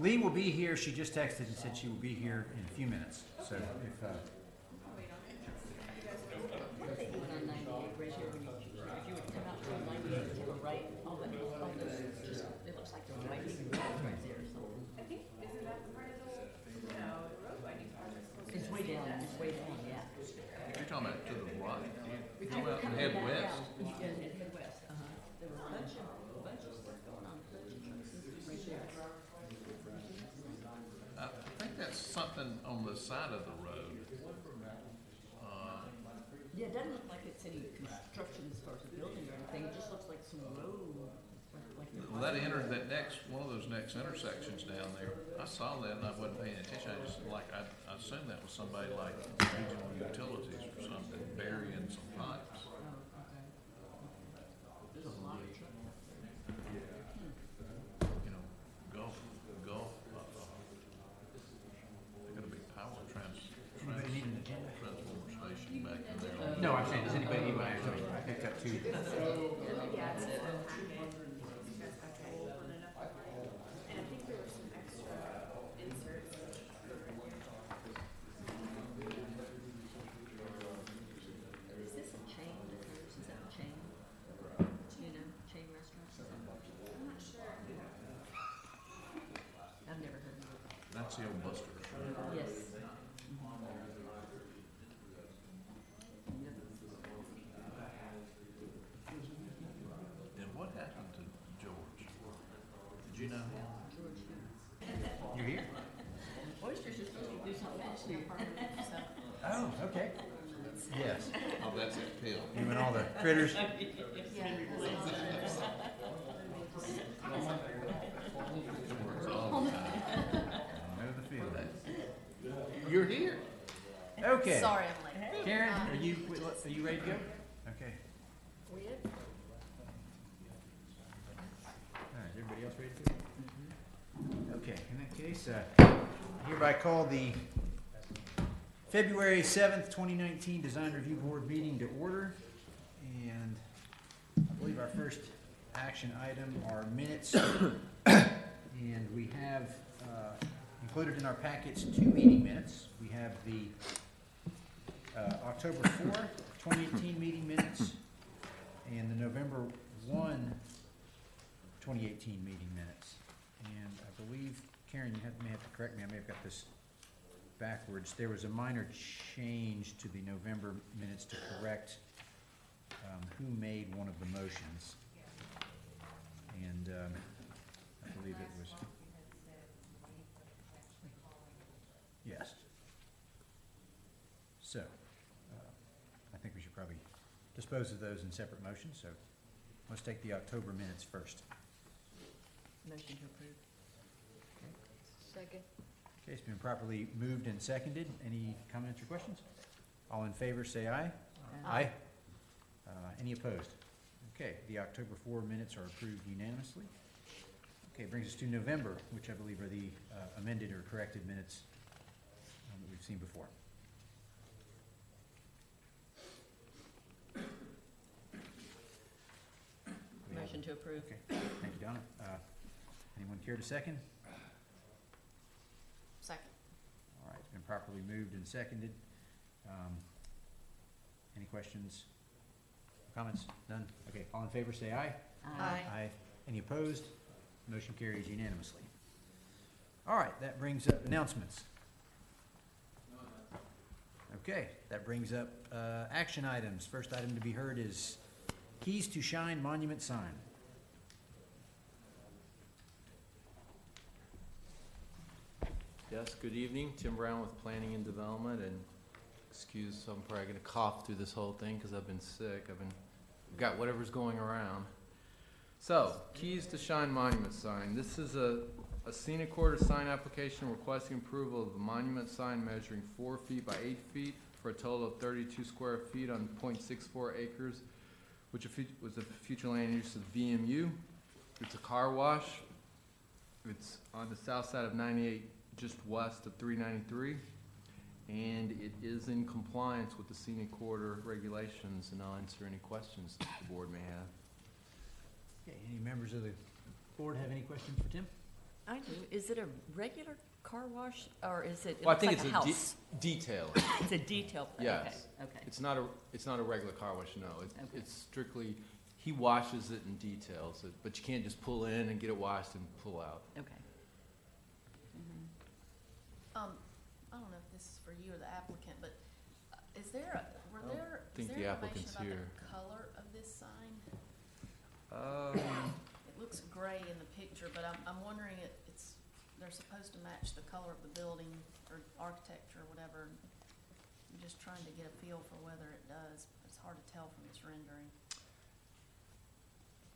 Lee will be here. She just texted and said she will be here in a few minutes. So if What are they doing on 98 right here? When if you would come out from 98 to the right, all those just, it looks like they're widening the road right there or something. I think, isn't that part of the, no, the road widening project's supposed to be. It's way down, yeah. You're talking about to the right. If Go you were out and coming head back west. out, you can head west, There was a bunch of stuff going on, a bunch of trucks right there. I think that's something on the side of the road. Yeah, it doesn't look like it's any construction as far as a building or anything, it just looks like some road, like. Well, that entered that next, one of those next intersections down there. I saw that and I wasn't paying attention. I just I assumed that was somebody like Regional Utilities or something burying some pipes. Oh, okay. There's a lot of trucks up there. You know, Gulf, they got a big power anybody need an agenda? transformer station back in there. No, I'm saying, does anybody need my agenda? I picked up two. Yeah, it's in the packet. You guys got to open it up. And I think there were some extra inserts. Is this a chain that there's, is that a chain? Chain restaurants? Is that what? I'm not sure. I've never heard of it. That's the old Buster's. Yes. And what happened to George? Did you know? George, You're here? oysters are supposed to do something else here. Oh, okay. Yes. Oh, that's that pill. You and all the critters. All the time. Know the feeling. You're here. Okay. Sorry, I'm late. Karen, are you ready to go? Okay. We did? All right, is everybody else ready to go? Okay, in that case, I hereby call the February 7th, 2019 Design Review Board meeting to order. And I believe our first action item are minutes. And we have included in our packets 2 meeting minutes. We have the October 4, 2018 meeting minutes and the November 1, 2018 meeting minutes. And I believe, Karen, you may have to correct me, I may have got this backwards. There was a minor change to the November minutes to correct who made one of the motions. And I believe it was, yes. So, I think we should probably dispose of those in separate motions, so let's take the October minutes first. Motion to approve. Second. Okay, it's been properly moved and seconded. Any comments or questions? All in favor, say aye. Aye. Any opposed? Okay, the October 4 minutes are approved unanimously. Okay, brings us to November, which I believe are the amended or corrected minutes that we've seen before. Motion to approve. Okay, thank you, Donna. Anyone care to second? Second. All right, it's been properly moved and seconded. Any questions, comments? None? Okay, all in favor say aye. Aye. Aye. Any opposed? Motion carries unanimously. All right, that brings up announcements. Okay, that brings up action items. First item to be heard is Keys to Shine monument sign. Yes, good evening. Tim Brown with Planning and Development, and excuse, I'm probably going to cough through this whole thing because I've been sick. I've got whatever's going around. So, Keys to Shine monument sign. This is a scenic corridor sign application requesting approval of a monument sign measuring 4 feet by 8 feet for a total of 32 square feet on 0.64 acres, which was a future land use of VMU. It's a car wash. It's on the south side of 98, just west of 393, and it is in compliance with the scenic corridor regulations, and I'll answer any questions that the board may have. Okay, any members of the board have any questions for Tim? I do. Is it a regular car wash, or is it, it Well, I looks think like it's a a house? detail. It's a detail, okay, Yes. okay. It's not a regular car wash, no. Okay. It's strictly, he washes it and details it, but you can't just pull in and get it washed and pull out. Okay. Mhm. I don't know if this is for you or the applicant, but is there, I don't is think there the information applicant's about here. the color of this sign? Um, It looks gray in the picture, but I'm wondering they're supposed to match the color of the building or architecture or whatever. I'm just trying to get a feel for whether it does. It's hard to tell from this rendering.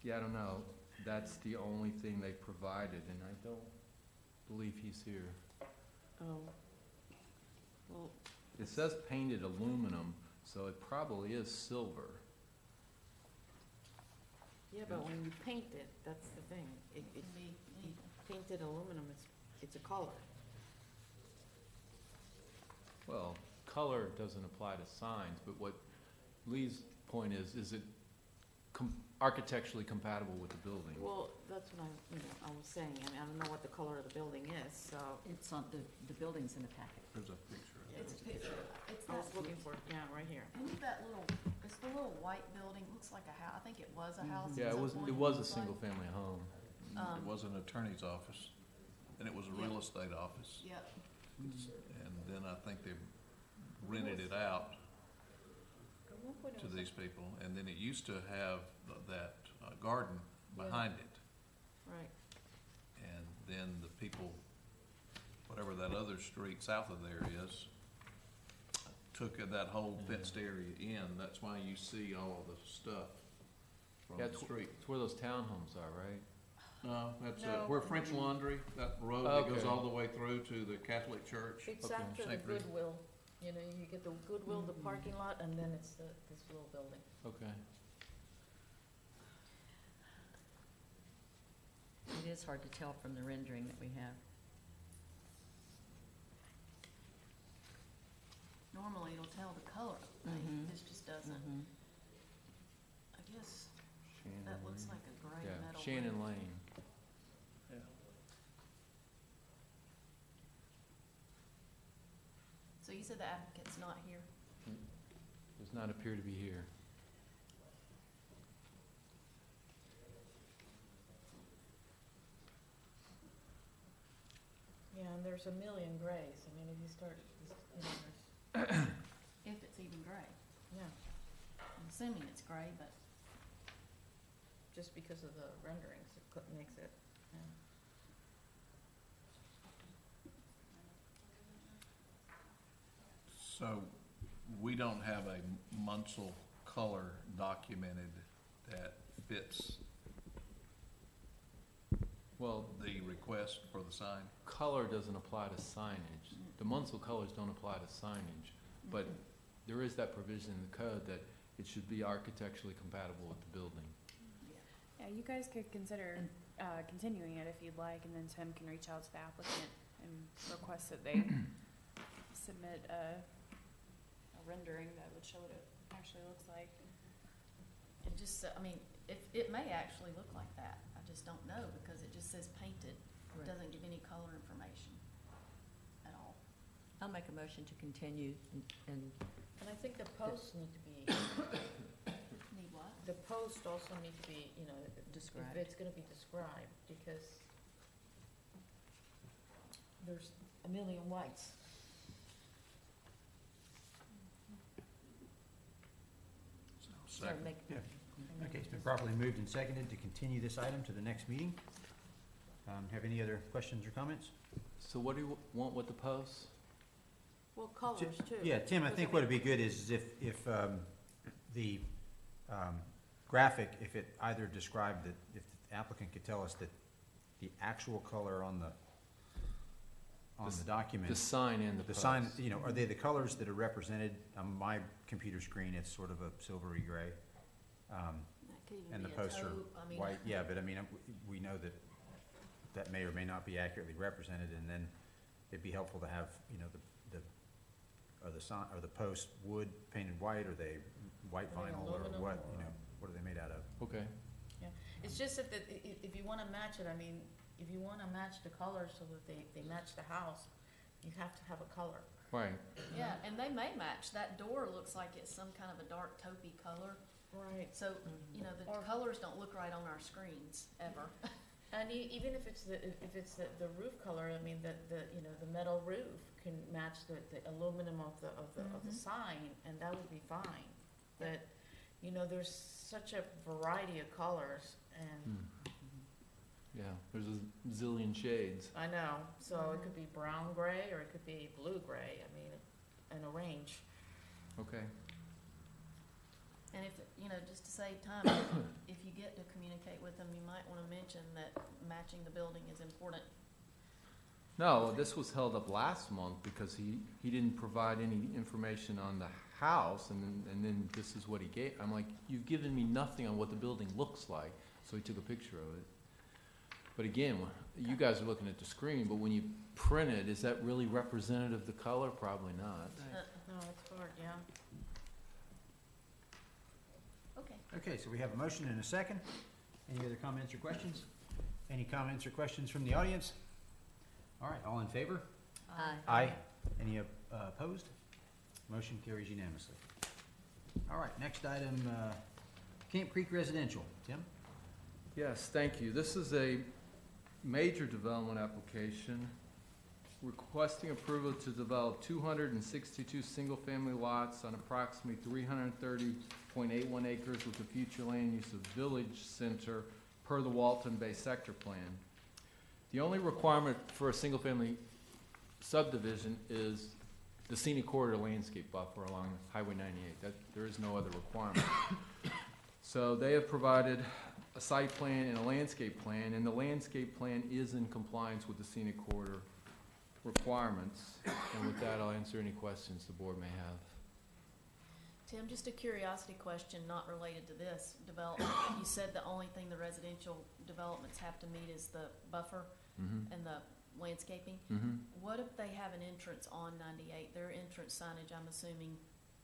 Yeah, I don't know. That's the only thing they provided, and I don't believe he's here. Oh. Well, It says painted aluminum, so it probably is silver. yeah, but when you paint it, that's the thing. It can be anything. Painted aluminum, it's a color. Well, color doesn't apply to signs, but what Lee's point is it architecturally compatible with the building? Well, that's what I was saying. I mean, I don't know what the color of the building is, so. It's on, the building's in the packet. There's a picture. It's a picture. It's I that, was looking for, yeah, right here. isn't that it's the little white building, looks like a house. I think it was a house. Yeah, at it some was, point. it was a Looks like- single-family home. It was an attorney's office, and it was a real estate office. Yep. And then I think they rented it out At one point it to was- these people, and then it used to have that garden behind it. Right. And then the people, whatever that other street south of there is, took that whole fenced area in. That's why you see all the stuff from Yeah, the street. It's where those townhomes are, right? No, that's No. where French Laundry, that road that goes Okay. all the way through to the Catholic Church. It's Okay. after the St. Ruth. Goodwill, you know, you get the Goodwill, the parking lot, and then it's this little building. Okay. It is hard to tell from the rendering that we have. Normally it'll tell the color of the paint. Mhm. This just doesn't. Mhm. I guess Shannon that looks Lane. like a gray Yeah, metal. Shannon roof. Lane. So you said the applicant's not here? Does not appear to be here. Yeah, and there's a million grays. I mean, if you start, you know, there's, If it's even gray. yeah, I'm assuming it's gray, but just because of the renderings, makes it, yeah. So we don't have a Munsell color documented that fits Well, the request for the sign? color doesn't apply to signage. The Munsell colors don't apply to signage, but there is that provision in the code that it should be architecturally compatible with the building. Yeah, you guys could consider And- continuing it if you'd like, and then Tim can reach out to the applicant and request that they submit a rendering that would show what it actually looks like. it just, I mean, it may actually look like that. I just don't know because it just says painted. It Right. doesn't give any color information at all. I'll make a motion to continue and And I think the posts need to be, Need what? the posts also need to be, you know, Described. if it's gonna be described, because there's a million whites. so Second. make. Yeah. Okay, it's been properly moved and seconded to continue this item to the next meeting. Have any other questions or comments? So what do you want with the posts? Well, colors too. Yeah, Tim, I think what'd be good is if the graphic, if it either described that, if the applicant could tell us that the actual color on the document. The sign and the The posts? sign, you know, are they the colors that are represented on my computer screen? It's sort of a silvery gray. That could even And the be a posts are taupe. I mean, white, yeah, but I mean, we know that that may or may not be accurately represented, and then it'd be helpful to have, you know, are the sign, are the posts wood painted white, are they white Are they vinyl, or aluminum what, or- you know, what are they made out of? Okay. It's just that if you wanna match it, I mean, if you wanna match the colors so that they match the house, you have to have a color. Right. Yeah, and they may match. That door looks like it's some kind of a dark taupey color. Right. So, you know, the Or- colors don't look right on our screens, ever. And even if it's the roof color, I mean, you know, the metal roof can match the aluminum of the Mhm. sign, and that would be fine. But, you know, there's such a variety of colors, and Yeah, there's a zillion shades. I know, so it Mhm. could be brown gray, or it could be blue gray, I mean, and a range. Okay. And if, you know, just to save time, if you get to communicate with them, you might wanna mention that matching the building is important. No, this was held up last month because he didn't provide any information on the house, and then this is what he gave. I'm like, you've given me nothing on what the building looks like, so he took a picture of it. But again, you guys are looking at the screen, but when you print it, is that really representative of the color? Probably not. No, it's hard, yeah. Okay. Okay, so we have a motion and a second. Any other comments or questions? Any comments or questions from the audience? All right, all in favor? Aye. Any opposed? Motion carries unanimously. All right, next item, Camp Creek Residential. Tim? Yes, thank you. This is a major development application requesting approval to develop 262 single-family lots on approximately 330.81 acres with the future land use of Village Center per the Walton Bay Sector Plan. The only requirement for a single-family subdivision is the scenic corridor landscape buffer along Highway 98. There is no other requirement. So they have provided a site plan and a landscape plan, and the landscape plan is in compliance with the scenic corridor requirements. And with that, I'll answer any questions the board may have. Tim, just a curiosity question, not related to this development. You said the only thing the residential developments have to meet is the buffer Mm-hmm. and the landscaping. Mm-hmm. What if they have an entrance on 98? Their entrance signage, I'm assuming,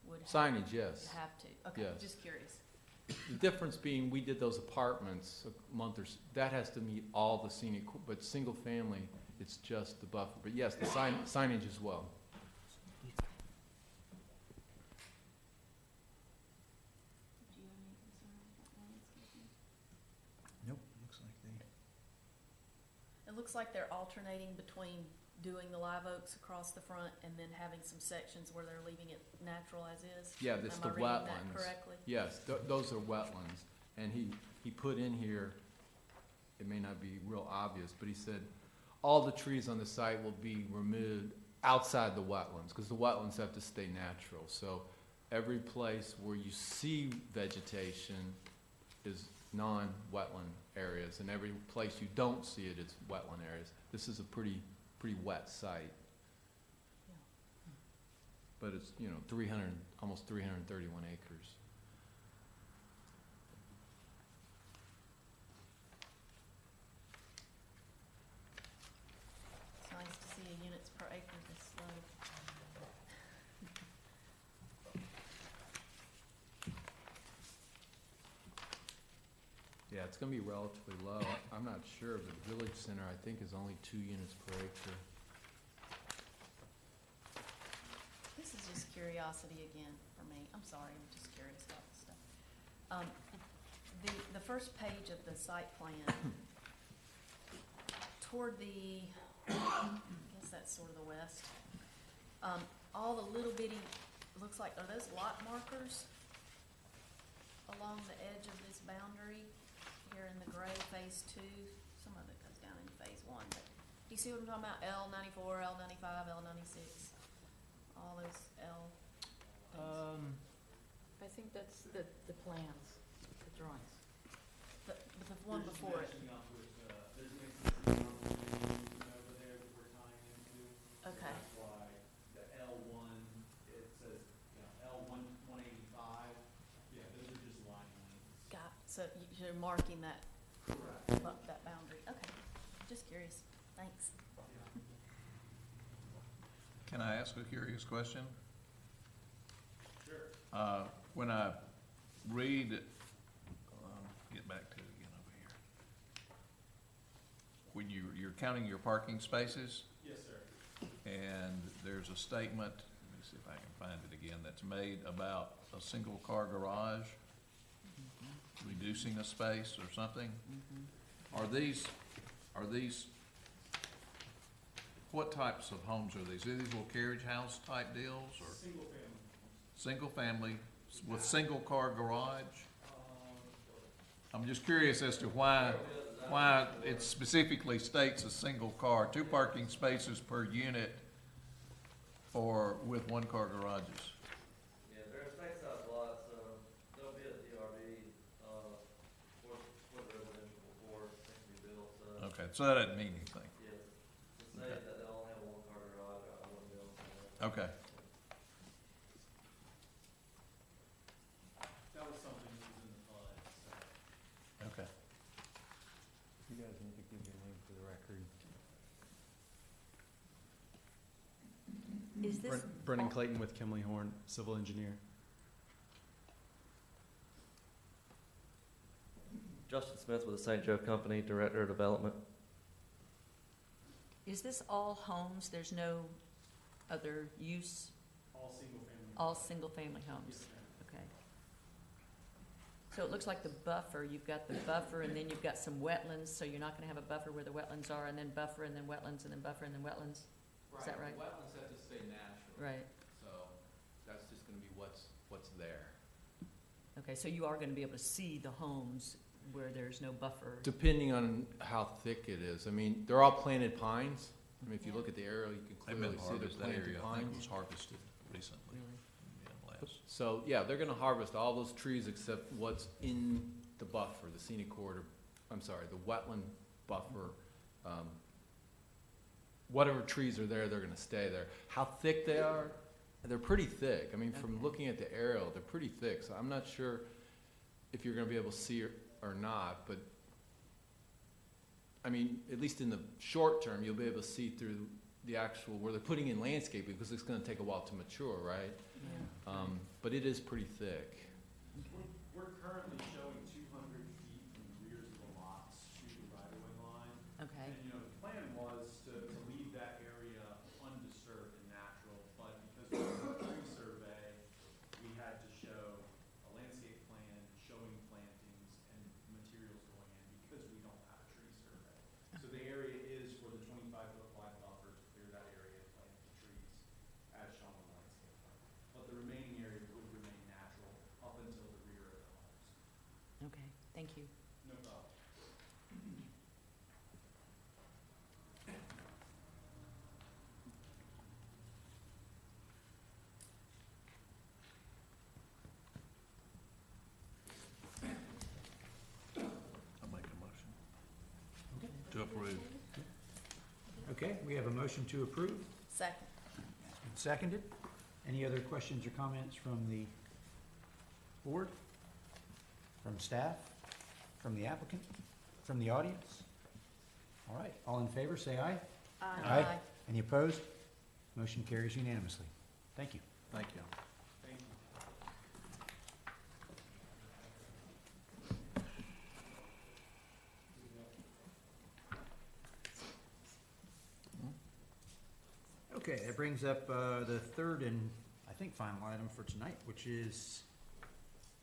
would Signage, yes. have to. Okay, Yes. just curious. The difference being, we did those apartments a month or, that has to meet all the scenic, but single family, it's just the buffer. But yes, the signage as well. Do you have any concerns about landscaping? Nope, looks like they. It looks like they're alternating between doing the live oaks across the front and then having some sections where they're leaving it natural as is. Yeah, that's the Am I reading that wetlands. correctly? Yes, those are wetlands. And he put in here, it may not be real obvious, but he said, all the trees on the site will be removed outside the wetlands, because the wetlands have to stay natural. So every place where you see vegetation is non-wetland areas, and every place you don't see it is wetland areas. This is a pretty wet site. Yeah. But it's, almost 331 acres. It's nice to see a units per acre this low. Yeah, it's gonna be relatively low. I'm not sure, but Village Center, I think, is only 2 units per acre. This is just curiosity again for me. I'm sorry, I'm just curious about this stuff. The first page of the site plan, toward the, I guess that's sort of the west, all the little bitty, looks like, are those lot markers along the edge of this boundary here in the gray phase 2? Some of it goes down in phase 1, but do you see what I'm talking about? L94, L95, L96, all those L things. I think that's the plans, the drawings. But the one before it, okay, That's why the L1, it says, L1, 185, yeah, those are just line lengths. got, so you're marking that, Correct. that boundary, okay, just curious, thanks. Can I ask a curious question? Sure. When I read, get back to it again over here. when you're counting your parking spaces, Yes, sir. and there's a statement, let me see if I can find it again, that's made about a single-car garage, reducing a space or something. Are these, what types of homes are these? Are these little carriage house type deals, or Single family. single family with single-car garage? I'm just curious as to why it specifically states a single car, 2 parking spaces per unit with 1-car garages. Yeah, they're space size lots, so they'll be at DRB, for the residential before it can be built, so. Okay, so that doesn't mean anything. Yes, to say Okay. that they'll only have a 1-car garage, I wouldn't be able to say that. Okay, That was something that was in the flood, so. okay. You guys need to give your name for the record. Is this? Brennan Clayton with Kimley Horn, civil engineer. Justin Smith with the St. Joe Company, Director of Development. Is this all homes? There's no other use? All single family. All single-family Yes, homes? ma'am. Okay. So it looks like the buffer, you've got the buffer and then you've got some wetlands, so you're not gonna have a buffer where the wetlands are, and then buffer, and then wetlands, and then buffer, and then wetlands? Is that right? The wetlands have to stay natural. Right. So that's just gonna be what's there. Okay, so you are gonna be able to see the homes where there's no buffer? Depending on how thick it is. I mean, they're all planted pines. I mean, if you look at the aerial, you can They've clearly been see they're harvested, that planted area, I think, pines. was harvested recently, Really? yeah, last. So, yeah, they're gonna harvest all those trees except what's in the buffer, the scenic corridor, I'm sorry, the wetland buffer. Whatever trees are there, they're gonna stay there. How thick they are, they're pretty thick. I mean, from Okay. looking at the aerial, they're pretty thick, so I'm not sure if you're gonna be able to see or not, but I mean, at least in the short term, you'll be able to see through the actual, where they're putting in landscaping, because it's gonna take a while to mature, right? Yeah. But it is pretty thick. We're currently showing 200 feet from the rears of the lots to the right-of-way line. Okay, And, you know, the plan was to leave that area undisturbed and natural, but because we were a tree survey, we had to show a landscape plan showing plantings and materials going in because we don't have a tree survey. So the area is for the 25-foot wide buffer to clear that area and plant the trees as shown on the landscape plan. But the remaining area would remain natural up until the rear of the homes. okay, thank you. No problem. I'll make a motion to approve. Okay, we have a motion to approve, Second. and seconded. Any other questions or comments from the board? From staff? From the applicant? From the audience? All right, all in favor, say aye. Aye. Any opposed? Motion carries unanimously. Thank you. Thank you. Thank you. Okay, that brings up the third and, I think, final item for tonight, which is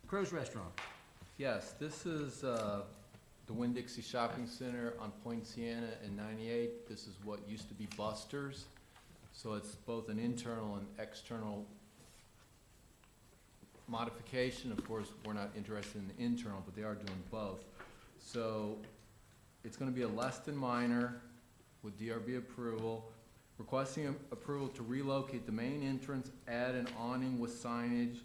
Crow's Restaurant. Yes, this is the Winn-Dixie Shopping Center on Point Siena and 98. This is what used to be Buster's. So it's both an internal and external modification. Of course, we're not interested in the internal, but they are doing both. So it's gonna be a less than minor with DRB approval, requesting approval to relocate the main entrance, add an awning with signage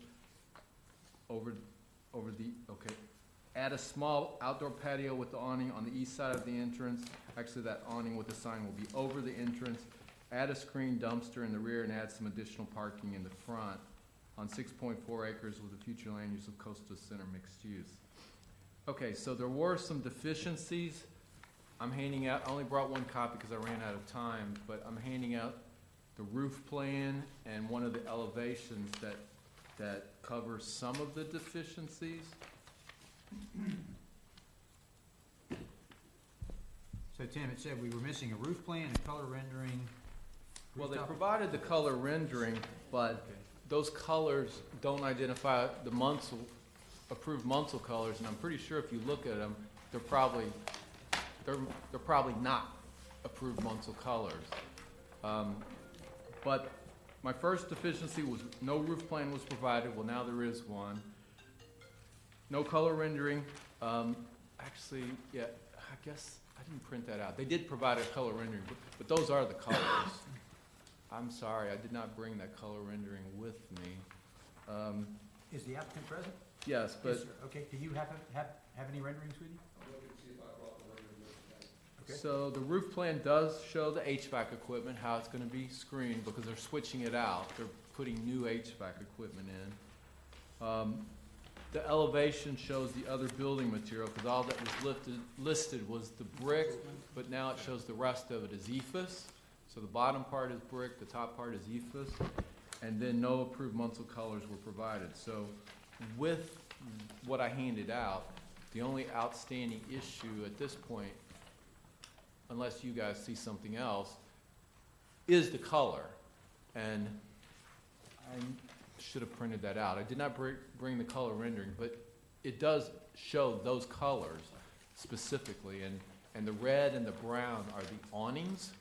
add a small outdoor patio with the awning on the east side of the entrance. Actually, that awning with the sign will be over the entrance. Add a screen dumpster in the rear and add some additional parking in the front on 6.4 acres with a future land use of Coastal Center mixed use. Okay, so there were some deficiencies. I'm handing out, I only brought one copy because I ran out of time, but I'm handing out the roof plan and one of the elevations that covers some of the deficiencies. So Tim, it said we were missing a roof plan and color rendering. Well, they rooftop- provided the color rendering, but those colors don't identify the Munsell, approved Munsell colors, and I'm pretty sure if you look at them, they're probably not approved Munsell colors. But my first deficiency was no roof plan was provided. Well, now there is one. No color rendering. Actually, yeah, I guess I didn't print that out. They did provide a color rendering, but those are the colors. I'm sorry, I did not bring that color rendering with me. Is the applicant present? Yes, but Yes, sir. Okay, do you have any renderings with you? Okay. so the roof plan does show the HVAC equipment, how it's gonna be screened, because they're switching it out. They're putting new HVAC equipment in. The elevation shows the other building material, because all that was listed was the brick, but now it shows the rest of it is EFS. So the bottom part is brick, the top part is EFS, and then no approved Munsell colors were provided. So with what I handed out, the only outstanding issue at this point, unless you guys see something else, is the color. And I should have printed that out. I did not bring the color rendering, but it does show those colors specifically, and the red and the brown are the awnings.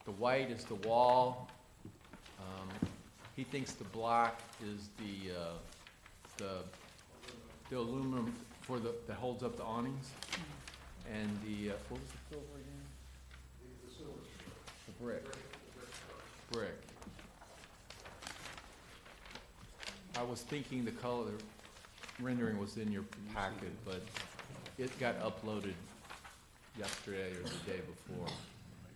The white is the wall. He thinks the black is the aluminum that holds up the awnings. And what was the silver again? The brick. Brick. I was thinking the color rendering was in your packet, but it got uploaded yesterday or the day before.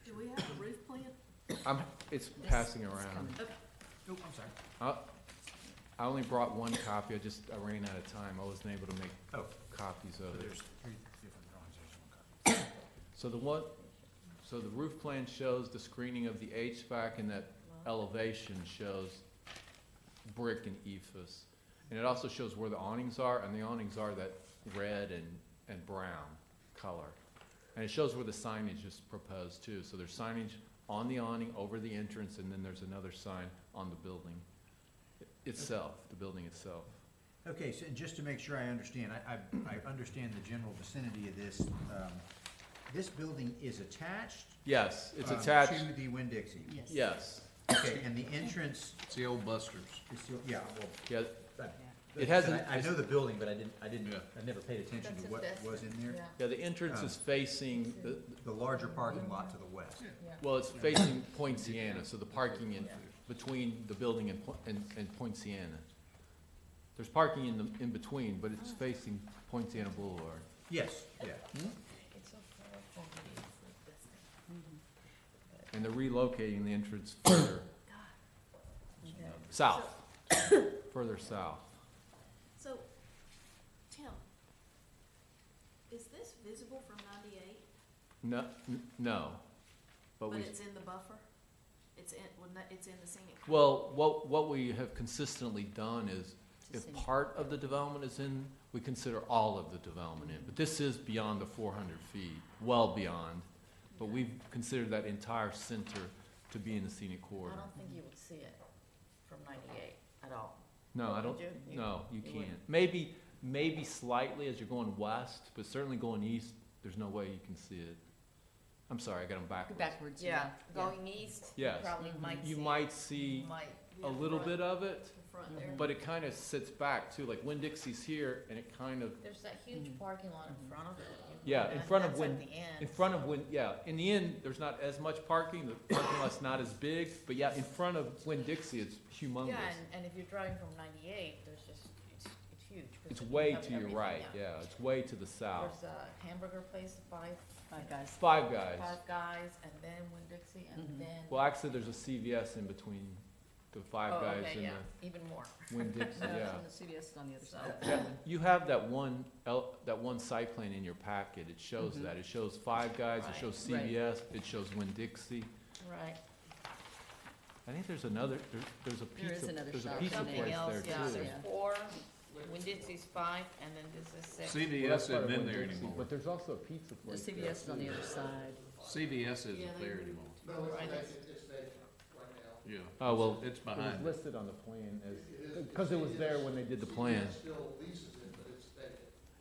Do we have a roof plan? It's passing around. Okay. Oh, I'm sorry. I only brought one copy, I ran out of time, I wasn't able to make Oh. copies So of it. there's three different drawings, there's one copy. So the roof plan shows the screening of the HVAC, and that elevation shows brick and EFS. And it also shows where the awnings are, and the awnings are that red and brown color. And it shows where the signage is proposed too. So there's signage on the awning over the entrance, and then there's another sign on the building itself, the building itself. Okay, so just to make sure I understand, I understand the general vicinity of this. This building is attached? Yes, it's To attached, the Winn-Dixie? yes. Okay, and the entrance It's the old Busters. is still, yeah, well. Yeah, that- It hasn't- I know the building, but I Yeah. never paid attention That's to what investment, was in there. yeah, yeah, the entrance is facing, The larger parking lot to the west. yeah. well, it's facing Point Siena, so the parking in, between the building and Point Siena. There's parking in between, but it's facing Point Siena Boulevard. Yes, yeah. It's so far from me, it's like this thing. And they're relocating the entrance further Okay. south, further south. So, Tim, is this visible from 98? No, but But we, it's in the buffer? It's in the scenic? well, what we have consistently done is, if Scenic. part of the development is in, we consider all of the development in. But this is beyond the 400 feet, well beyond. But we've considered that entire center to be in the scenic I corridor. don't think you would see it from 98 at all. No, I Would don't, you? no, you you can't. Maybe slightly as you're going west, but certainly going east, there's no way you can see it. I'm sorry, I got them backwards. Backwards, Yeah, yeah. going east, you Yes. probably Mhm. might see. You might see Might, a little front- bit of it, The front there? but it kind of sits back too, like Winn-Dixie's here, and it kind of, there's that huge Mhm. parking lot in front of it. Yeah, in and front of that's at Winn- the end, in front of so- Winn, yeah, in the end, there's not as much parking, the parking lot's not as big, but yeah, in front of Winn-Dixie, it's humongous. Yeah, and if you're driving from 98, there's just, it's huge. 'cause It's you way have to your everything, right, yeah, it's way to the south. There's a hamburger place, Five guys. Five Guys. Five Guys, and then Winn-Dixie, and Mhm. then. Well, actually, there's a CVS in between the Five Oh, Guys okay, and yeah, even more. the Winn-Dixie, yeah. And the CVS is on the other side. Yeah, you have that one site plan in your packet, it shows Mhm. that, it shows Five Guys, it Right. shows Right. CVS, it shows Winn-Dixie. Right. I think there's another, there's a There is pizza, another there's a shop. pizza Something place else, there yeah, too. there's Yeah. four, Winn-Dixie's 5, and then this is 6. CVS isn't in there anymore. But there's also a pizza The CVS is on the other side. CVS Yeah, isn't they- there anymore. Right, it's- Yeah. Oh, well, It's it was behind it. listed on the plan as, because it was there when they did the plan.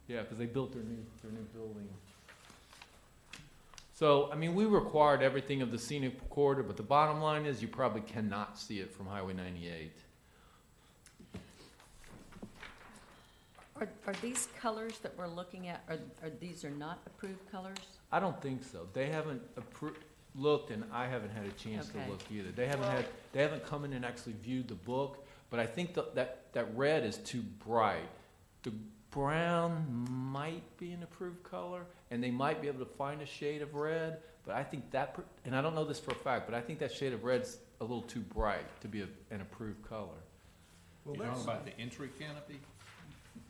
Yeah, because they built their new building. So, I mean, we required everything of the scenic corridor, but the bottom line is you probably cannot see it from Highway 98. Are these colors that we're looking at, are these are not approved colors? I don't think so. They haven't looked, and I haven't had a chance to Okay. look either. They haven't come in and actually viewed the book, but I think that red is too bright. The brown might be an approved color, and they might be able to find a shade of red, but I think and I don't know this for a fact, but I think that shade of red's a little too bright to be an approved color. Well, You're talking let's, about the entry canopy?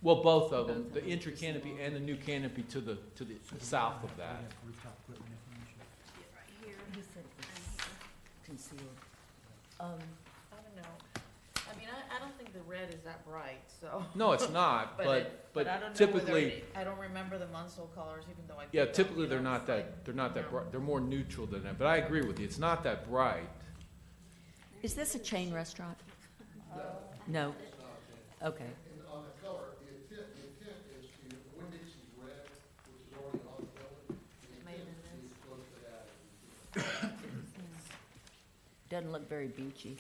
Well, both of them, the entry canopy and the new canopy to the south of that. rooftop equipment information. He said it was concealed. I don't know. I mean, I don't think the red is that bright, so. No, it's not, But but I don't know whether typically, I don't remember the Munsell colors, even though I. yeah, picked up, typically you they're know, not it's like, that bright. no. They're more neutral than that, but I agree with you, it's not that bright. Is this a chain restaurant? No? Okay. And on the color, the intent is to, Winn-Dixie's red, which is already on the building, the Made intent it is to close to that. Doesn't look very beachy.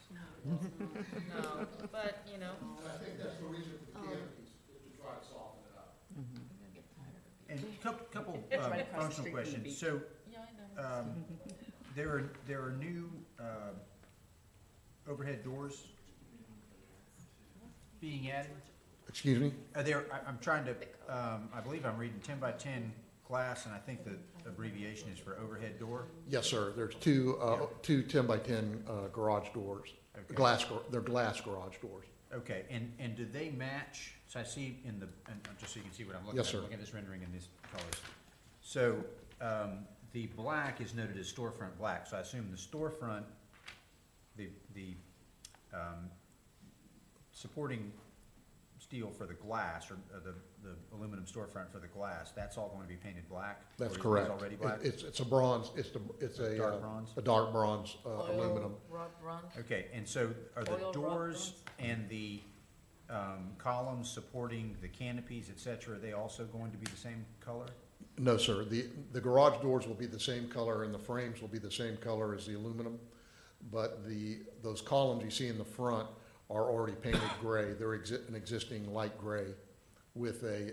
No, but, you know, And I think that's the reason for the canopies, is to try to soften it up. And couple It's right across the functional street from the questions. beach. So, yeah, I know. there are new, overhead doors being added? Excuse me? Are there, I'm trying to, I believe I'm reading 10 by 10 glass, and I think the abbreviation is for overhead door. Yes, sir. There's two 10 by 10 garage doors. Okay. They're glass garage doors. Okay, and do they match, so I see in the, and just so you can see what I'm looking at. Yes, sir. I'm looking at this rendering in these colors. So, the black is noted as storefront black, so I assume the storefront, the supporting steel for the glass, or the aluminum storefront for the glass, that's all going to be painted black? That's Or is it correct. already black? It's a bronze, it's a. Dark bronze? A dark bronze, Oil aluminum. rod bronze. Okay, and so are the Oil rod doors bronze. and the columns supporting the canopies, et cetera, are they also going to be the same color? No, sir. The garage doors will be the same color and the frames will be the same color as the aluminum. But those columns you see in the front are already painted gray. They're an existing light gray with a,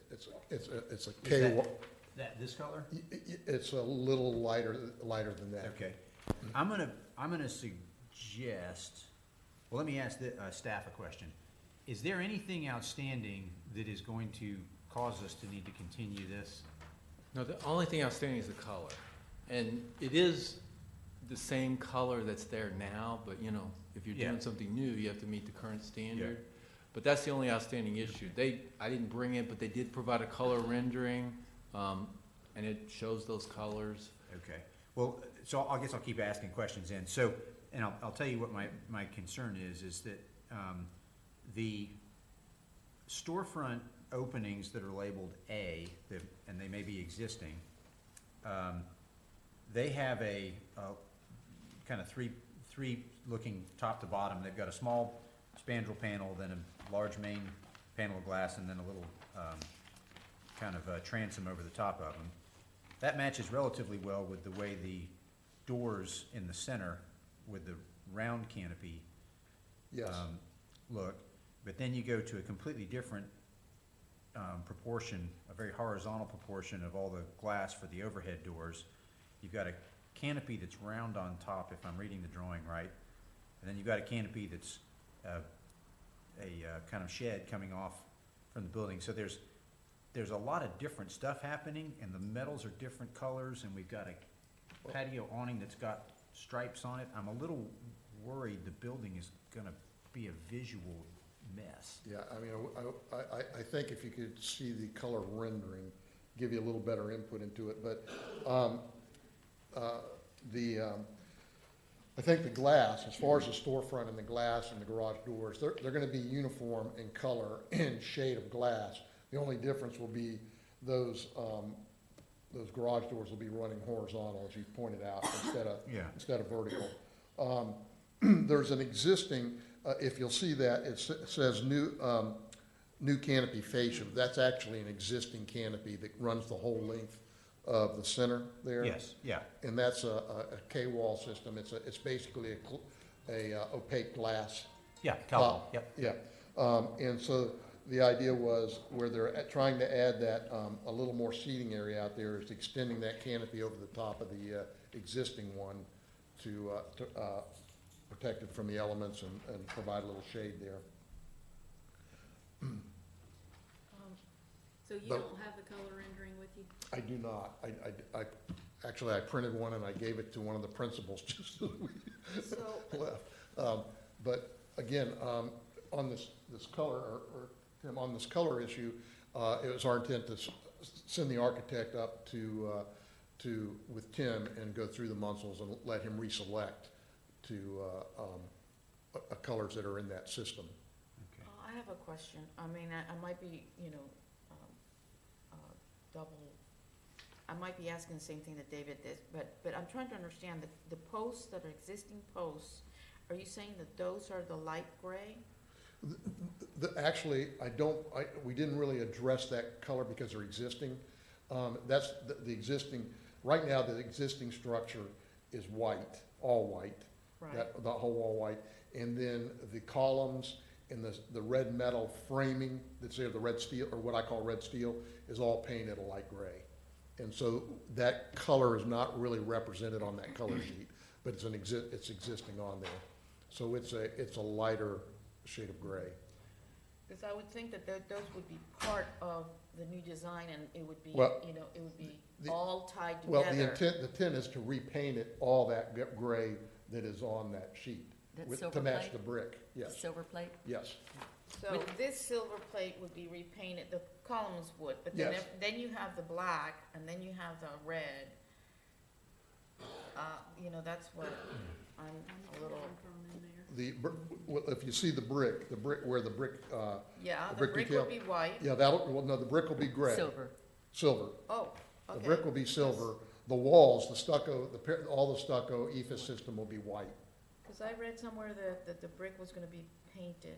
it's a K. This color? It's a little lighter than that. Okay. I'm gonna suggest, well, let me ask the staff a question. Is there anything outstanding that is going to cause us to need to continue this? No, the only thing outstanding is the color. And it is the same color that's there now, but you know, if you're Yeah. doing something new, you have to meet the current standard. Yeah. But that's the only outstanding issue. I didn't bring it, but they did provide a color rendering, and it shows those colors. Okay. Well, so I guess I'll keep asking questions then. So, and I'll tell you what my concern is that the storefront openings that are labeled A, and they may be existing, they have a kind of three looking top to bottom. They've got a small spandrel panel, then a large main panel of glass, and then a little kind of transom over the top of them. That matches relatively well with the way the doors in the center with the round canopy Yes. look. But then you go to a completely different proportion, a very horizontal proportion of all the glass for the overhead doors. You've got a canopy that's round on top, if I'm reading the drawing right, and then you've got a canopy that's a kind of shed coming off from the building. So there's a lot of different stuff happening, and the metals are different colors, and we've got a patio awning that's got stripes on it. I'm a little worried the building is gonna be a visual mess. Yeah, I mean, I think if you could see the color rendering, give you a little better input into it, but I think the glass, as far as the storefront and the glass and the garage doors, they're gonna be uniform in color and shade of glass. The only difference will be those garage doors will be running horizontal, as you pointed out, Yeah. instead of vertical. There's an existing, if you'll see that, it says new canopy fascia. That's actually an existing canopy that runs the whole length of the center there. Yes, yeah. And that's a K-wall system. It's basically a opaque glass. Yeah, top. Yep. Yeah. And so the idea was where they're trying to add that, a little more seating area out there, is extending that canopy over the top of the existing one to protect it from the elements and provide a little shade there. So you But- don't have the color rendering with you? I do not. Actually, I printed one and I gave it to one of the principals just so we So, left. But again, on this color, or Tim, on this color issue, it was our intent to send the architect up to with Tim and go through the Munsels and let him reselect to colors that are in that system. I have a question. I mean, I might be, I might be asking the same thing that David did, but I'm trying to understand the posts that are existing posts, are you saying that those are the light gray? Actually, we didn't really address that color because they're existing. That's the existing, right now, the existing structure is white, all white. Right. The whole wall white. And then the columns and the red metal framing that's there, the red steel, or what I call red steel, is all painted a light gray. And so that color is not really represented on that color sheet, but it's existing on there. So it's a lighter shade of gray. Because I would think that those would be part of the new design, and it would be, Well, it would be the- all tied Well, together. the intent is to repaint it, all that gray that is on that sheet. That with- silver To match plate? the brick, yes, Silver plate? yes. So this silver plate would be repainted, the columns would, but then, Yes. then you have the black, and then you have the red. That's what I'm a little, If you see the brick where the brick, yeah, the brick brick detail. would be white. yeah, no, the brick will be gray. Silver. Silver. Oh, okay. The brick will be silver. The walls, the stucco, all the stucco EFIS system will be white. Because I read somewhere that the brick was gonna be painted.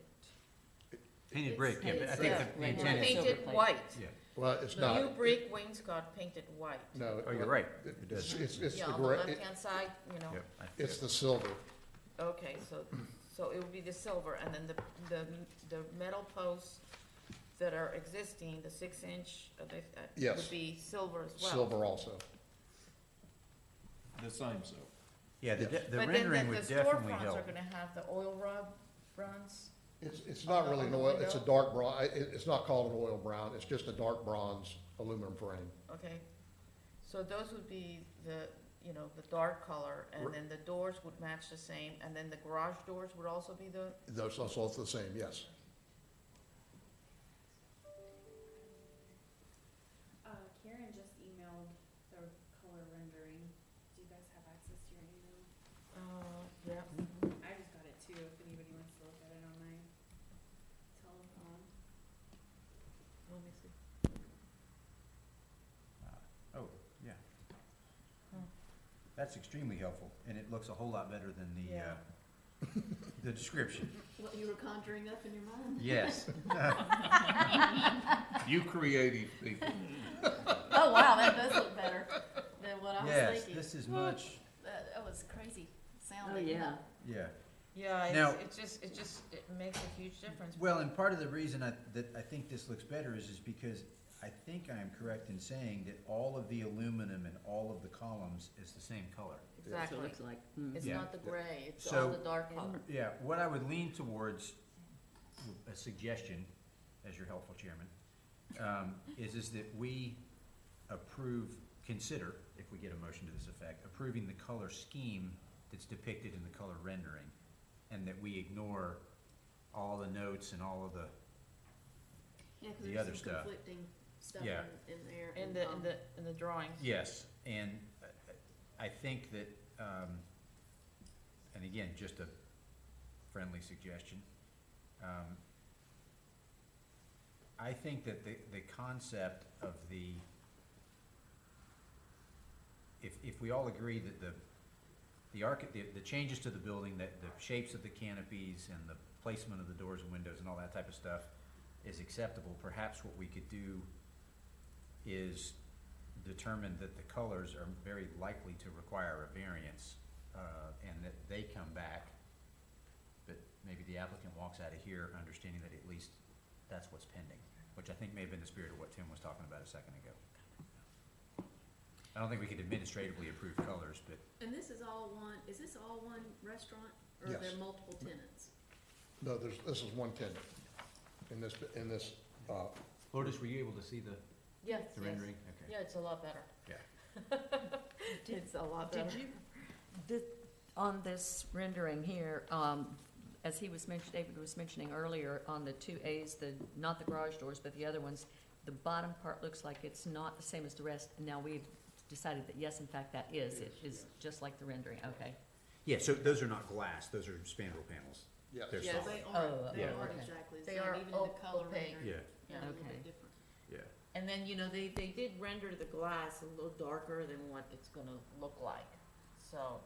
Painted brick, yeah, but I Painted think brick. the Yeah. intent is, Silver Painted plate. white. yeah. Well, it's The new not. brick wainscot painted white. No. Oh, you're right. It does. It's Yeah, the on the gray, left-hand side, Yep. it's the silver. Okay, so it would be the silver, and then the metal posts that are existing, the 6-inch, Yes. would be silver as well. Silver also. The same, so. Yeah, the Yes. the But rendering then would the definitely storefronts are help. gonna have the oil rub runs. It's not On really the an oil, it's a window? dark bronze, it's not called an oil brown, it's just a dark bronze aluminum frame. Okay, so those would be the dark color, and R- then the doors would match the same, and then the garage doors would also be Those are also the same, yes. Karen just emailed the color rendering. Do you guys have access to your email? yeah. I just got it too, if anybody wants to look at it on my telephone. Let me see. Oh, yeah. Huh. That's extremely helpful, and it looks a whole lot better than Yeah. the description. What you were conjuring up in your mind? Yes. You creative people. Oh, wow, that does look better than what I was Yes, thinking. this is much, That was crazy Oh, sounding. yeah. yeah. Yeah, Now- it makes a huge difference. Well, and part of the reason that I think this looks better is because I think I am correct in saying that all of the aluminum and all of the columns is the same color. That's what it Exactly. looks like. It's Yeah. not the gray, it's So- all the dark color. Yeah, what I would lean towards, a suggestion, as your helpful chairman, is that we consider, if we get a motion to this effect, approving the color scheme that's depicted in the color rendering, and that we ignore all the notes and all of the, Yeah, 'cause The there's other some stuff. conflicting stuff Yeah. in there. In and, the drawings. yes, and I think that, and again, just a friendly suggestion. I think that the concept of if we all agree that the changes to the building, that the shapes of the canopies and the placement of the doors and windows and all that type of stuff is acceptable, perhaps what we could do is determine that the colors are very likely to require a variance, and that they come back, but maybe the applicant walks out of here understanding that at least that's what's pending, which I think may have been the spirit of what Tim was talking about a second ago. I don't think we could administratively approve colors, but And this is all one, is this all one restaurant, or are Yes. there multiple tenants? No, this is one tenant in this, Lourdes, were you able to see the Yes, the rendering? Okay. Yeah, it's a lot better. Yeah. It's a lot better. Did you, on this rendering here, as he was mentioning, David was mentioning earlier, on the two A's, not the garage doors, but the other ones, the bottom part looks like it's not the same as the rest, and now we've decided that yes, in fact, that is, it is just like the rendering, okay. Yeah, so those are not glass, those are spandrel panels. yes. They're Yes. solid. They Oh, aren't, they yeah. aren't Okay. exactly the They same, are even in the color opaque. rendering. Yeah, Yeah, a little Okay. bit different. yeah. And then, they did render the glass a little darker than what it's gonna look like, so.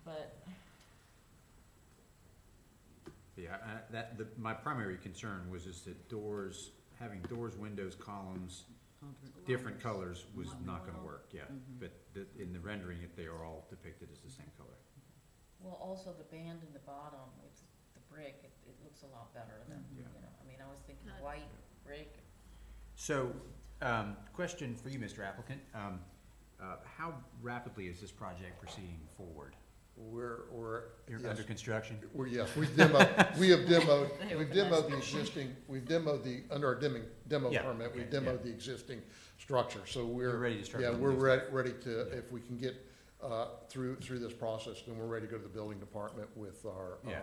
But, Yeah, my primary concern was just that having doors, windows, columns, different colors was not gonna work, yeah. Mhm. But in the rendering, they are all depicted as the same color. well, also the band in the bottom, it's the brick, it looks a lot better than, Yeah. I was thinking Got it. white brick. So, question for you, Mr. Applicant. How rapidly is this project proceeding forward? We're, You're yes, under construction? yes, we have demoed, They we've open that. demoed the existing, under our demo Yeah, permit, we okay, yeah. demoed the existing structure, so You're we're, ready to start? yeah, building we're new stuff? ready to, Yeah. if we can get, through this process, then we're ready to go to the building department with our, Yeah.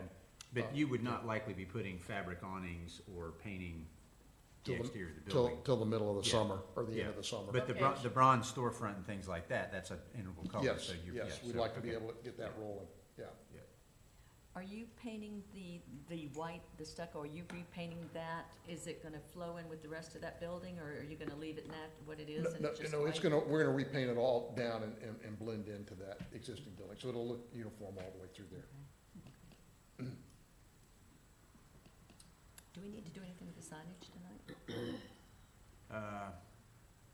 But you would not likely be putting fabric awnings or painting the Till the- exterior of the till, building? till the middle of the Yeah. summer, or the Yeah. end of the summer. But the Okay. the bronze storefront and things like that, that's an integral color, Yes, so you, yes, yeah, we'd so, like to be okay. able to get that Yeah. rolling, yeah. Are you painting the white, the stucco, are you repainting that? Is it gonna flow in with the rest of that building, or are you gonna leave it what it is, and No, it's just no, it's white? we're gonna repaint it all down and blend into that existing building, so it'll look uniform all the way through there. Do we need to do anything with the signage tonight?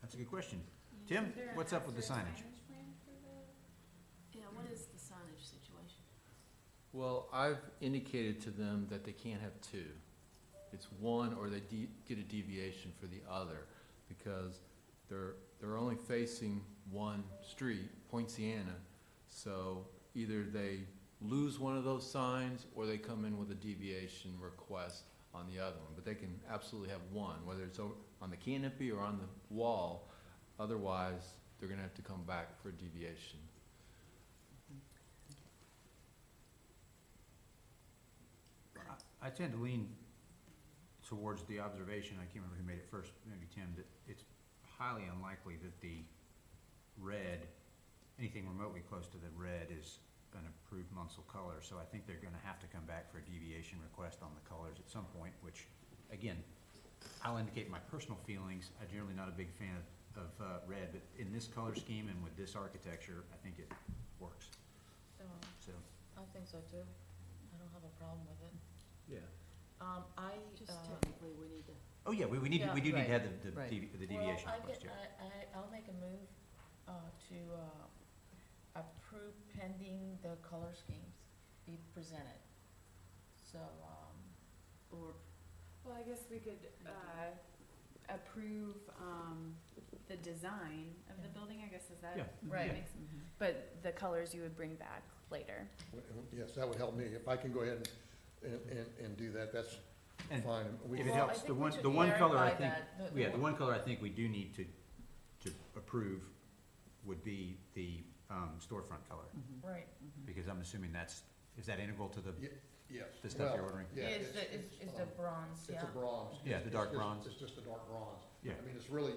That's a good question. Tim, what's up with the signage? Yeah, what is the signage situation? Well, I've indicated to them that they can't have two. It's one, or they get a deviation for the other, because they're only facing one street, Poinciana. So either they lose one of those signs, or they come in with a deviation request on the other one. But they can absolutely have one, whether it's on the canopy or on the wall. Otherwise, they're gonna have to come back for a deviation. I tend to lean towards the observation, I can't remember who made it first, maybe Tim, that it's highly unlikely that the red, anything remotely close to the red is an approved Munsell color, so I think they're gonna have to come back for a deviation request on the colors at some point, which, again, I'll indicate my personal feelings. I'm generally not a big fan of red, but in this color scheme and with this architecture, I think it works, so. I think so too. I don't have a problem with it. Yeah. Just technically, we need to. Oh, yeah, we do need to Right. have the Right. deviation request, yeah. I'll make a move, to, approve pending the color schemes be presented. So, Or, Well, I guess we could, approve, the design of the building, I guess, is that? Yeah. Right. Yeah. Makes- But the colors you would bring back later. Yes, that would help me, if I can go ahead and do that, that's And fine. if it Well, helps, I the think we one, should the one color I clarify think, that, the yeah, the one- one color I think we do need to approve would be the storefront color, Right. because I'm assuming is that integral to the, Yes. the stuff you're Well, ordering? Yeah, It's the bronze, It's a bronze. Yeah, the dark It's just- bronze. It's just a dark bronze. Yeah. I mean, it's really,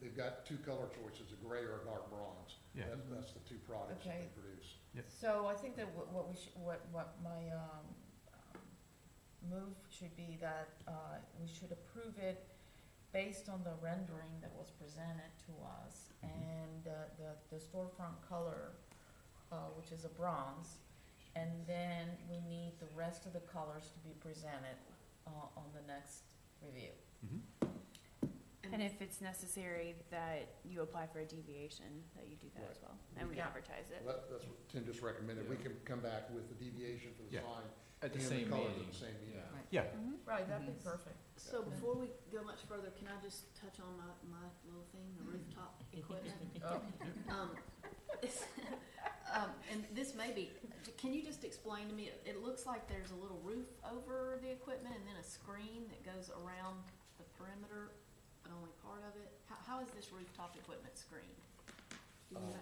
they've got two color choices, a gray or a dark bronze. Yeah. That's the two products that Okay. they produce. So I think that what we should, what my, move should be that, we should approve it based on the rendering that was presented to us, and, the storefront color, which is a bronze, and then we need the rest of the colors to be presented, on the next review. And if it's necessary that you apply for a deviation, that you do that as well, and we Yeah. advertise it. That's what Tim just recommended. We can come back with the deviation for the Yeah. sign At the and same the colors meeting. at the same meeting. Yeah. Yeah, Right, that'd be Mhm. perfect. So before we go much further, can I just touch on my little thing, the rooftop equipment? Oh, And this may be, can you just explain to me, it looks like there's a little roof over the equipment and then a screen that goes around the perimeter, but only part of it? How is this rooftop equipment screened? Do you know?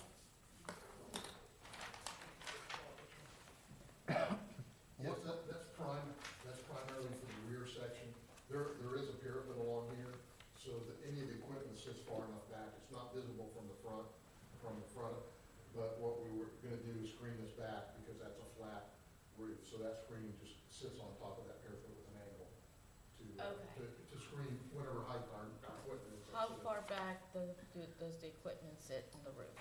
Yes, that's primarily for the rear section. There is a parapet along here, so that any of the equipment sits far enough back. It's not visible from the front, but what we were gonna do is screen this back, because that's a flat roof, so that screen just sits on top of that parapet with an angle Okay. to screen whatever height our equipment is. How far back does the equipment sit on the roof?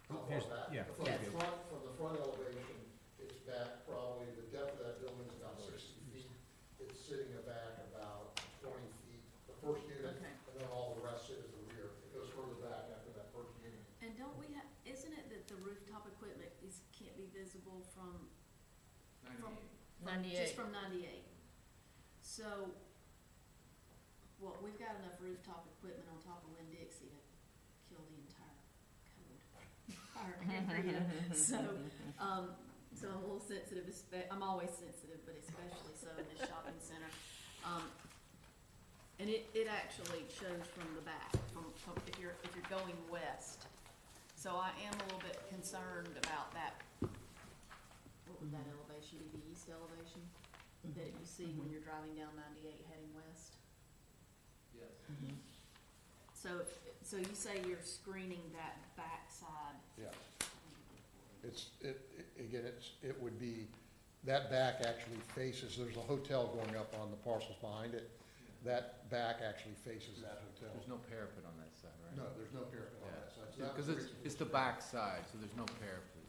How far Here's- back? yeah. From Yes. the front, from the front elevation, it's back probably, the depth of that building is about 60 feet. It's sitting back about 20 feet, the first unit, Okay. and then all the rest is the rear. It goes further back after that first unit. And don't we have, isn't it that the rooftop equipment can't be visible from 98. just from 98? So, well, we've got enough rooftop equipment on top of Winn-Dixie to kill the entire area. So I'm a little sensitive, I'm always sensitive, but especially so in this shopping center. And it actually shows from the back, from if you're going west. So I am a little bit concerned about that, what would that elevation be, the east elevation? That you see when you're driving down 98 heading west? Yes. So you say you're screening that backside? Yeah. It would be, that back actually faces, there's a hotel going up on the parcels behind it. That back actually faces that hotel. There's no parapet on that side, right? No, there's no parapet on that side. So that Because was it's the back side, so there's no parapet.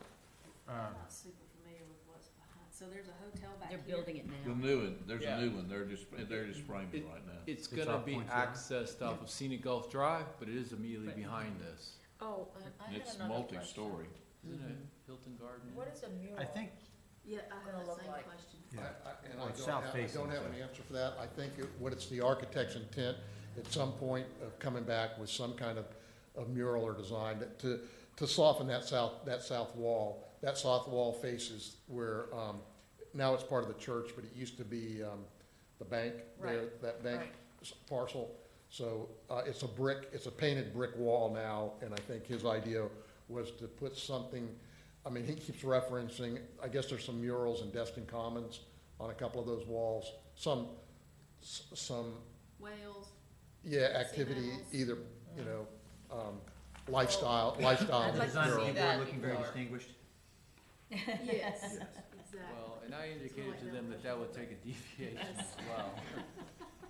I'm not super familiar with what's behind, so there's a hotel back here? They're building it The now. new one, there's Yeah. a new one, they're just framing it right now. It's It's gonna off be Point Seven. accessed off of Scenic Gulf Drive, but it is immediately Right. behind this. Oh, and I It's had another question. multi-story. Isn't it Hilton Garden? What is a mural? I think, Yeah, I Gonna have look the same like? question. yeah, And Well, I it's don't south have, facing, an so- answer for that. I think what it's the architect's intent at some point of coming back with some kind of mural or design to soften that south wall. That south wall faces where, now it's part of the church, but it used to be, the bank there, Right, that bank right. parcel. So, it's a painted brick wall now, and I think his idea was to put something, I mean, he keeps referencing, I guess there's some murals in Destin Commons on a couple of those walls. Some, Wales, yeah, activity, animals. either, you know, lifestyle I'd like to design see mural. that looking very before. distinguished. yes, exactly. Well, and I indicated to them that would take a deviation as well.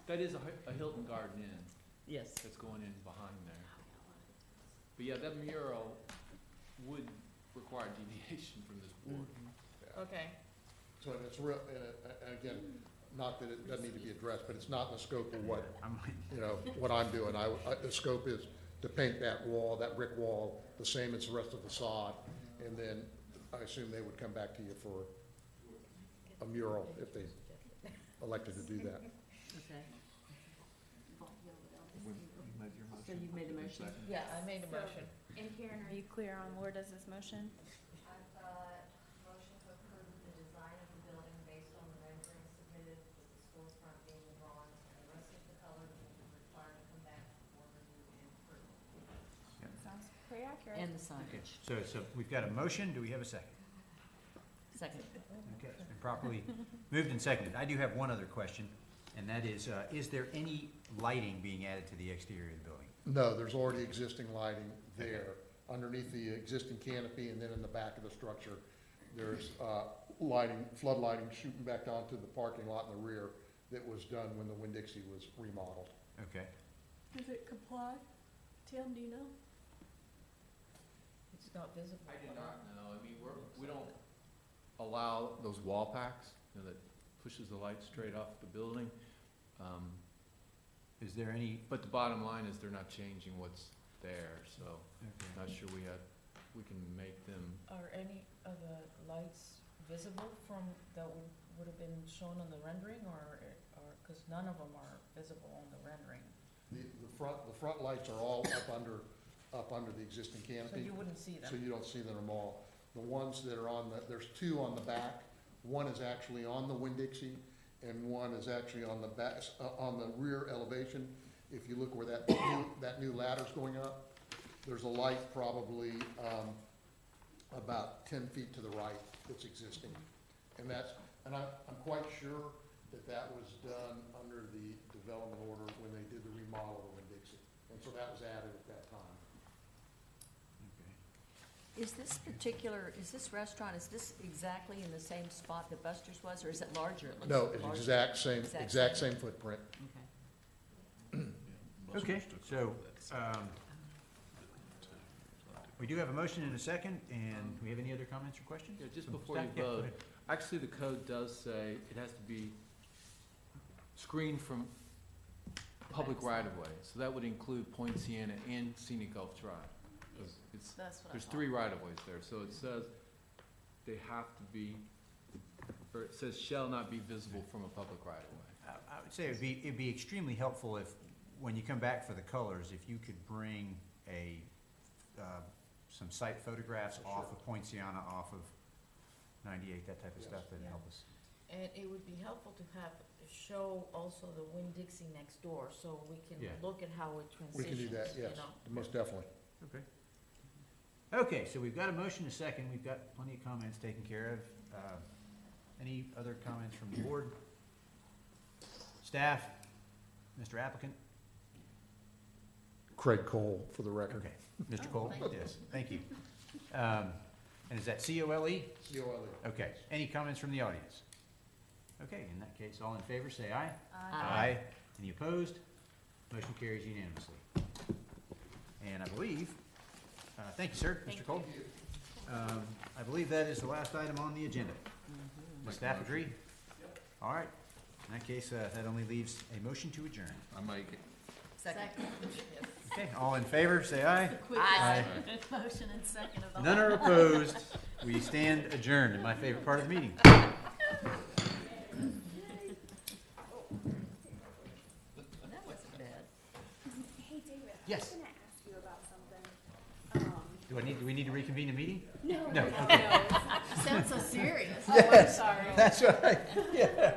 That is a Hilton Garden Inn Yes. that's going in behind there. But yeah, that mural would require deviation from this board. Okay, So it's real, and again, not that it doesn't need to be addressed, but it's not in the scope of what, you know, what I'm doing. The scope is to paint that wall, that brick wall, the same as the rest of the sod, and then I assume they would come back to you for a mural if they elected to do that. Okay. You made your motion. So you've made a motion? Second. yeah, I made a motion. And Karen, are you clear on where does this motion? I've got motion to approve the design of the building based on the rendering submitted with the storefront being the bronze, and the rest of the colors will be required to come back for review and approval. Sounds pretty accurate. And the Okay, signage. so we've got a motion, do we have a second? Second. Okay, it's been properly moved and seconded. I do have one other question. and that is there any lighting being added to the exterior of the building? No, there's already existing lighting there underneath the existing canopy, and then in the back of the structure, there's lighting, flood lighting shooting back onto the parking lot in the rear that was done when the Winn-Dixie was remodeled. Okay. Does it comply? Tim, do you know? It's not visible. I do not know, I mean, we don't allow those wall packs, you know, that pushes the light straight off the building. Is there any, But the bottom line is they're not changing what's there, so okay. not sure we can make them. Are any of the lights visible from, that would have been shown on the rendering, or, cause none of them are visible on the rendering? The front lights are all up under the existing So canopy. you wouldn't see So them? you don't see them all. The ones that are on there's two on the back. One is actually on the Winn-Dixie, and one is actually on the back, on the rear elevation. If you look where that new ladder's going up, there's a light probably, about 10 feet to the right that's existing. And I'm quite sure that was done under the development order when they did the remodel of Winn-Dixie. And so that was added at that time. Is this restaurant, is this exactly in the same spot that Buster's was, or is it larger? It looks No, it's larger. exact same footprint. Okay. Okay, so, we do have a motion and a second, and we have any other comments or questions? Yeah, just from before you staff? Yeah, go vote, ahead. actually, the code does say it has to be screened from public right-of-way, so that would include Point Sienna and Scenic Gulf Drive. 'Cause it's, That's what I there's thought. 3 right-of-ways there, so it says they have to be, or it says shall not be visible from a public right-of-way. I would say it'd be extremely helpful if, when you come back for the colors, if you could bring some site photographs off of Point Sienna, off of 98, that type of stuff, that'd help us. And it would be helpful to show also the Winn-Dixie next door, so we can Yeah. look at how it We transitions, can do that, you yes, know? most definitely. Okay. Okay, so we've got a motion, a second, we've got plenty of comments taken care of. Any other comments from the board? Staff? Mr. Applicant? Craig Cole, for the record. Okay, Mr. Cole? thank you. Yes, thank you. And is that C-O-L-E? C-O-L-E. Okay, any comments from the audience? Okay, in that case, all in favor, say aye. Aye. Any opposed? Motion carries unanimously. And I believe, thank you, sir, Mr. Cole. I believe that is the last item on the agenda. Does staff agree? All right, in that case, that only leaves a motion to adjourn. I make it. Second. Okay, all in favor, say aye. Aye. Motion and second of the. None are opposed. We stand adjourned, in my favorite part of the meeting. That wasn't bad. Hey, David. Yes. I was gonna ask you about something. Do we need to reconvene the meeting? No. No, You sound so serious. Oh, I'm sorry. That's right, yeah.